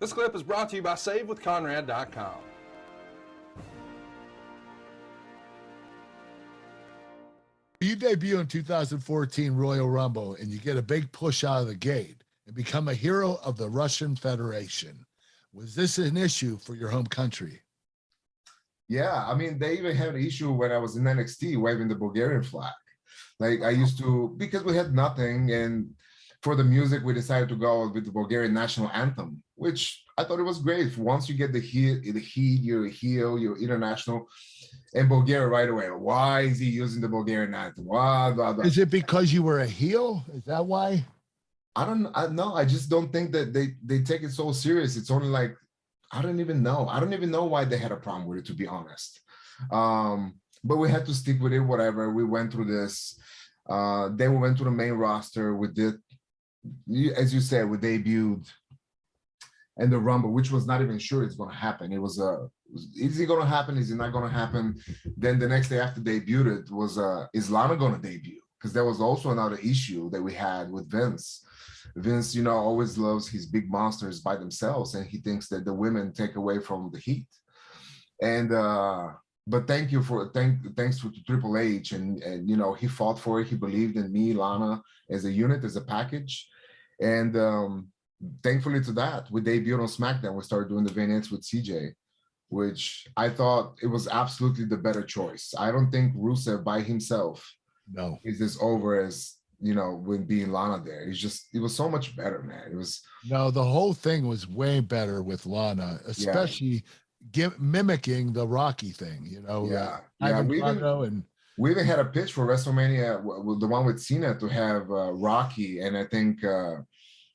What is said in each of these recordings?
This clip is brought to you by SaveWithConrad.com. You debut in 2014 Royal Rumble, and you get a big push out of the gate and become a hero of the Russian Federation. Was this an issue for your home country? Yeah, I mean, they even had an issue when I was in NXT waving the Bulgarian flag. Like I used to, because we had nothing, and for the music, we decided to go with the Bulgarian national anthem, which I thought it was great. Once you get the heat, you're a heel, you're international. And Bulgaria right away, why is he using the Bulgarian anthem? Blah, blah, blah. Is it because you were a heel? Is that why? I don't know. I just don't think that they take it so serious. It's only like, I don't even know. I don't even know why they had a problem with it, to be honest. But we had to stick with it, whatever. We went through this. Then we went to the main roster. We did, as you said, we debuted and the Rumble, which was not even sure it's going to happen. It was is it going to happen? Is it not going to happen? Then the next day after debuted, it was, is Lana going to debut? Because there was also another issue that we had with Vince. Vince, you know, always loves his big monsters by themselves, and he thinks that the women take away from the heat. And but thanks to Triple H, and you know, he fought for it. He believed in me, Lana, as a unit, as a package, and thankfully to that, we debuted on SmackDown. We started doing the vignettes with CJ, which I thought it was absolutely the better choice. I don't think Rusev by himself is as over as, you know, when being Lana there. It was so much better, man. It was the whole thing was way better with Lana, especially mimicking the Rocky thing, you know. We even had a pitch for WrestleMania, the one with Cena, to have Rocky and I think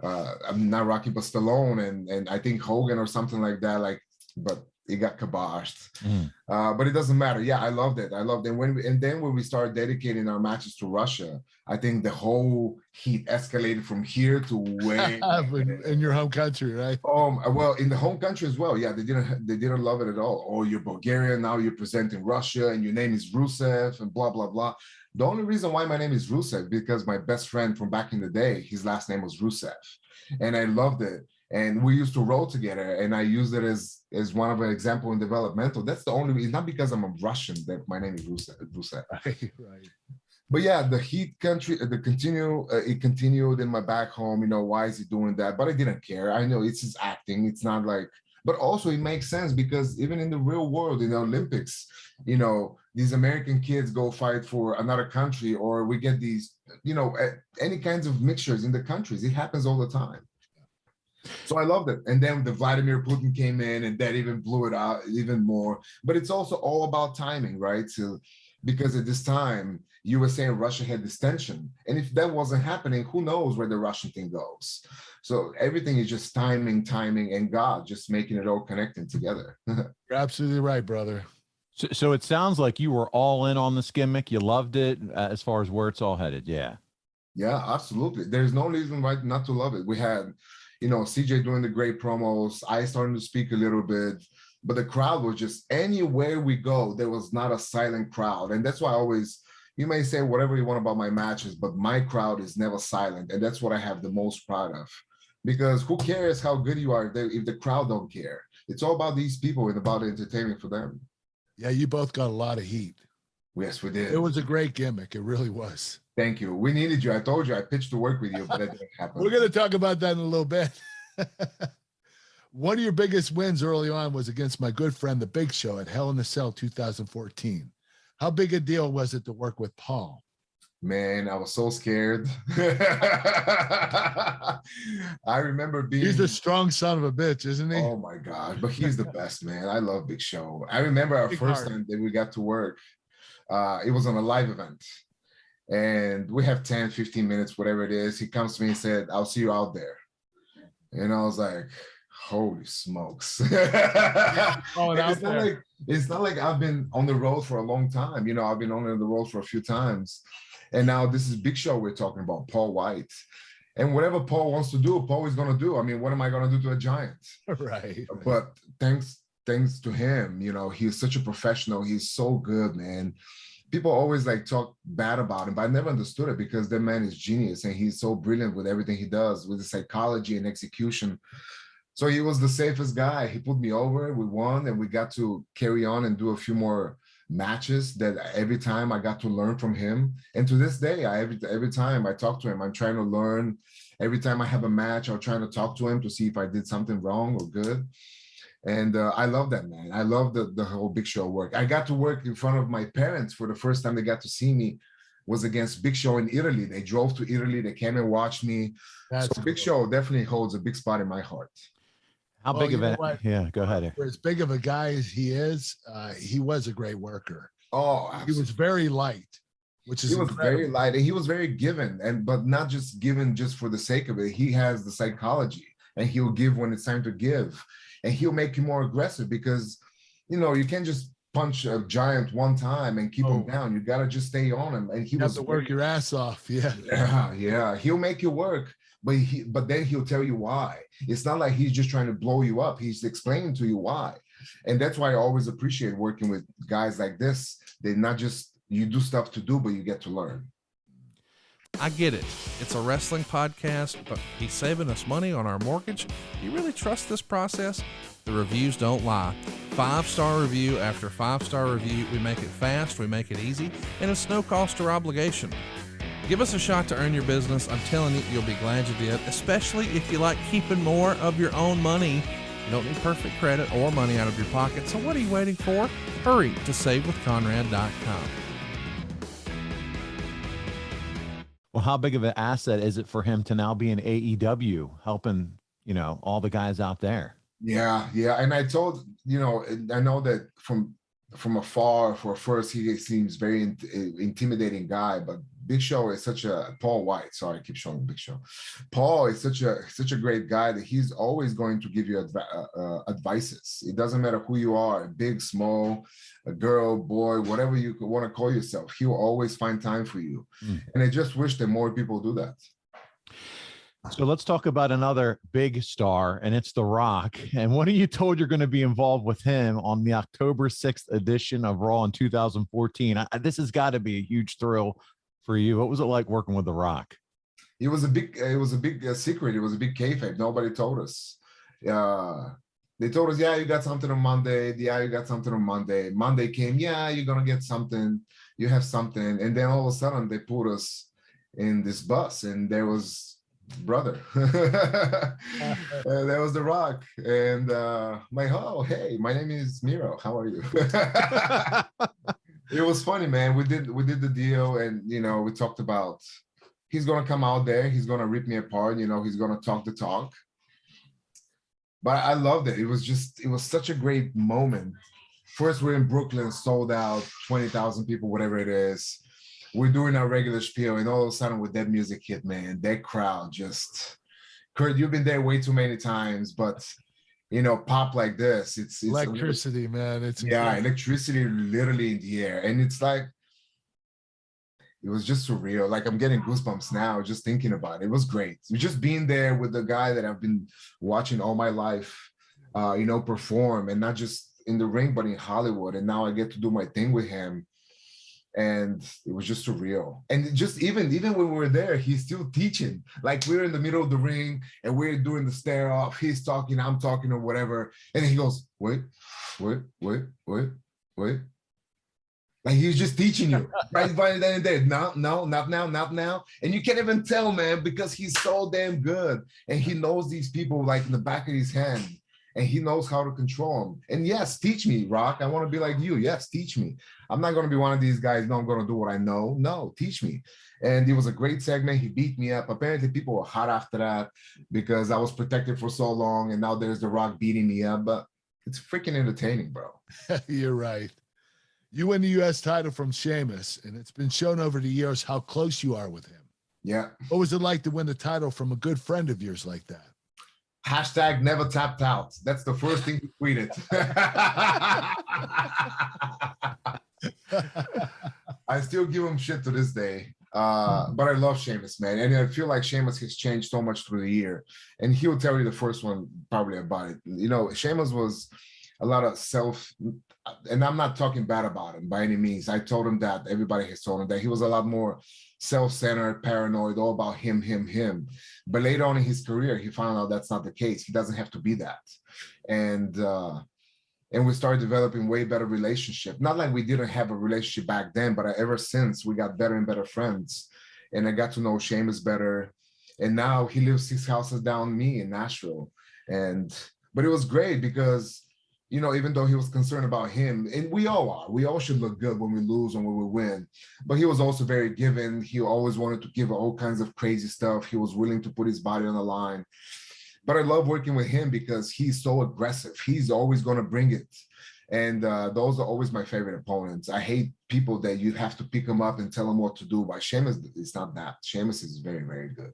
not Rocky but Stallone and I think Hogan or something like that, but it got kiboshed. But it doesn't matter. Yeah, I loved it. And then when we started dedicating our matches to Russia, I think the whole heat escalated from here to way in your home country, right? Well, in the home country as well. Yeah, they didn't love it at all. Oh, you're Bulgarian, now you're presenting Russia, and your name is Rusev, and blah blah blah. The only reason why my name is Rusev because my best friend from back in the day, his last name was Rusev, and I loved it. And we used to roll together, and I used it as one of an example in developmental. That's the only reason, not because I'm a Russian that my name is Rusev. Right. But yeah, the heat country, it continued in my back home. You know, why is he doing that? But I didn't care. I know it's his acting. It's not like, but also it makes sense because even in the real world, in the Olympics, you know, these American kids go fight for another country, or we get these, you know, any kinds of mixtures in the countries. It happens all the time. So I loved it. And then the Vladimir Putin came in, and that even blew it out even more. But it's also all about timing, right? So, because at this time, USA and Russia had this tension. And if that wasn't happening, who knows where the Russian thing goes? So everything is just timing, and God just making it all connecting together. You're absolutely right, brother. So it sounds like you were all in on this gimmick. You loved it as far as where it's all headed. Yeah. Yeah, absolutely. There's no reason right not to love it. We had, you know, CJ doing the great promos. I started to speak a little bit, but the crowd was just, anywhere we go, there was not a silent crowd. And that's why I always, you may say whatever you want about my matches, but my crowd is never silent. And that's what I have the most pride of. Because who cares how good you are if the crowd don't care? It's all about these people and about entertainment for them. Yeah, you both got a lot of heat. Yes, we did. It was a great gimmick. It really was. Thank you. We needed you. I told you I pitched to work with you, but that didn't happen. We're going to talk about that in a little bit. One of your biggest wins early on was against my good friend, The Big Show, at Hell in a Cell 2014. How big a deal was it to work with Paul? Man, I was so scared. I remember being... He's a strong son of a bitch, isn't he? Oh, my God. But he's the best, man. I love Big Show. I remember our first time that we got to work. It was on a live event. And we have 10, 15 minutes, whatever it is. He comes to me and said, I'll see you out there. And I was like, holy smokes. It's not like I've been on the road for a long time. You know, I've been on the road for a few times. And now this is Big Show we're talking about, Paul White. And whatever Paul wants to do, Paul is going to do. I mean, what am I going to do to a giant? Right. But thanks to him, you know, he's such a professional. He's so good, man. People always like talk bad about him, but I never understood it because that man is genius and he's so brilliant with everything he does with the psychology and execution. So he was the safest guy. He put me over. We won, and we got to carry on and do a few more matches that every time I got to learn from him. And to this day, every time I talk to him, I'm trying to learn. Every time I have a match, I'm trying to talk to him to see if I did something wrong or good. And I love that, man. I love the whole Big Show work. I got to work in front of my parents for the first time they got to see me was against Big Show in Italy. They drove to Italy. They came and watched me. So Big Show definitely holds a big spot in my heart. How big of a, yeah, go ahead. For as big of a guy as he is, he was a great worker. Oh, absolutely. He was very light, which is he was very light, and he was very given, but not just given just for the sake of it. He has the psychology, and he'll give when it's time to give, and he'll make you more aggressive because, you can't just punch a giant one time and keep him down. You got to just stay on him, and he have to work your ass off. Yeah. He'll make you work. But then he'll tell you why. It's not like he's just trying to blow you up. He's explaining to you why. And that's why I always appreciate working with guys like this. They're not just, you do stuff to do, but you get to learn. I get it. It's a wrestling podcast, but he's saving us money on our mortgage. You really trust this process? The reviews don't lie. 5-star review after 5-star review. We make it fast, we make it easy, and it's no cost or obligation. Give us a shot to earn your business. I'm telling you, you'll be glad you did, especially if you like keeping more of your own money. You don't need perfect credit or money out of your pocket, so what are you waiting for? Hurry to savewithconrad.com. Well, how big of an asset is it for him to now be in AEW, helping, all the guys out there? Yeah. And I told, I know that from afar, for first, he seems very intimidating guy, but Big Show is Paul White. Sorry, I keep showing Big Show. Paul is such a great guy that he's always going to give you advices. It doesn't matter who you are, big, small, a girl, boy, whatever you want to call yourself. He will always find time for you. And I just wish that more people do that. So let's talk about another big star, and it's The Rock. And what are you told you're going to be involved with him on the October 6th edition of Raw in 2014? This has got to be a huge thrill for you. What was it like working with The Rock? It was a big secret. It was a big kayfabe. Nobody told us. They told us, yeah, you got something on Monday. Yeah, you got something on Monday. Monday came, yeah, you're going to get something. You have something. And then all of a sudden they put us in this bus, and there was brother. And there was The Rock. And hey, my name is Miro. How are you? It was funny, man. We did the deal, and we talked about he's gonna come out there, he's gonna rip me apart, he's gonna talk the talk. But I loved it. It was such a great moment. First, we're in Brooklyn, sold out, 20,000 people, whatever it is. We're doing our regular spiel, and all of a sudden with that music hit, man, that crowd just, Kurt, you've been there way too many times, but pop like this, it's electricity, man. It's electricity literally in the air. And it's like, it was just surreal. Like, I'm getting goosebumps now just thinking about it. It was great. Just being there with the guy that I've been watching all my life, perform, and not just in the ring, but in Hollywood. And now I get to do my thing with him. And it was just surreal. And just even when we were there, he's still teaching. Like, we're in the middle of the ring and we're doing the stare off. He's talking, I'm talking, or whatever. And then he goes, wait. Like, he's just teaching you right then and there. No, not now. And you can't even tell, man, because he's so damn good. And he knows these people like in the back of his hand. And he knows how to control them. And yes, teach me, Rock. I want to be like you. Yes, teach me. I'm not going to be one of these guys. No, I'm going to do what I know. No, teach me. And it was a great segment. He beat me up. Apparently, people were hot after that because I was protected for so long. And now there's The Rock beating me up. But it's freaking entertaining, bro. You're right. You win the U.S. title from Sheamus, and it's been shown over the years how close you are with him. Yeah. What was it like to win the title from a good friend of yours like that? Hashtag never tapped out. That's the first thing he tweeted. I still give him shit to this day. But I love Sheamus, man. And I feel like Sheamus has changed so much through the year. And he'll tell you the first one probably about it. Sheamus was, a lot of self, and I'm not talking bad about him by any means. I told him that, everybody has told him that he was a lot more self-centered, paranoid, all about him. But later on in his career, he found out that's not the case. He doesn't have to be that. And we started developing way better relationship. Not like we didn't have a relationship back then, but ever since, we got better and better friends. And I got to know Sheamus better. And now he lives 6 houses down me in Nashville. But it was great because, you know, even though he was concerned about him, and we all should look good when we lose and when we win. But he was also very giving. He always wanted to give all kinds of crazy stuff. He was willing to put his body on the line. But I love working with him because he's so aggressive. He's always going to bring it. And those are always my favorite opponents. I hate people that you have to pick them up and tell them what to do. But Sheamus, it's not that. Sheamus is very, very good.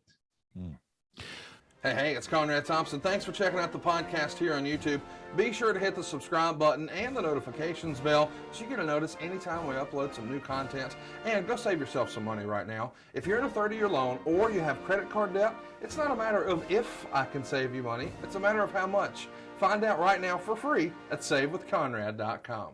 Hey, it's Conrad Thompson. Thanks for checking out the podcast here on YouTube. Be sure to hit the subscribe button and the notifications bell so you get a notice anytime we upload some new content. And go save yourself some money right now. If you're in a 30-year loan or you have credit card debt, it's not a matter of if I can save you money. It's a matter of how much. Find out right now for free at SaveWithConrad.com.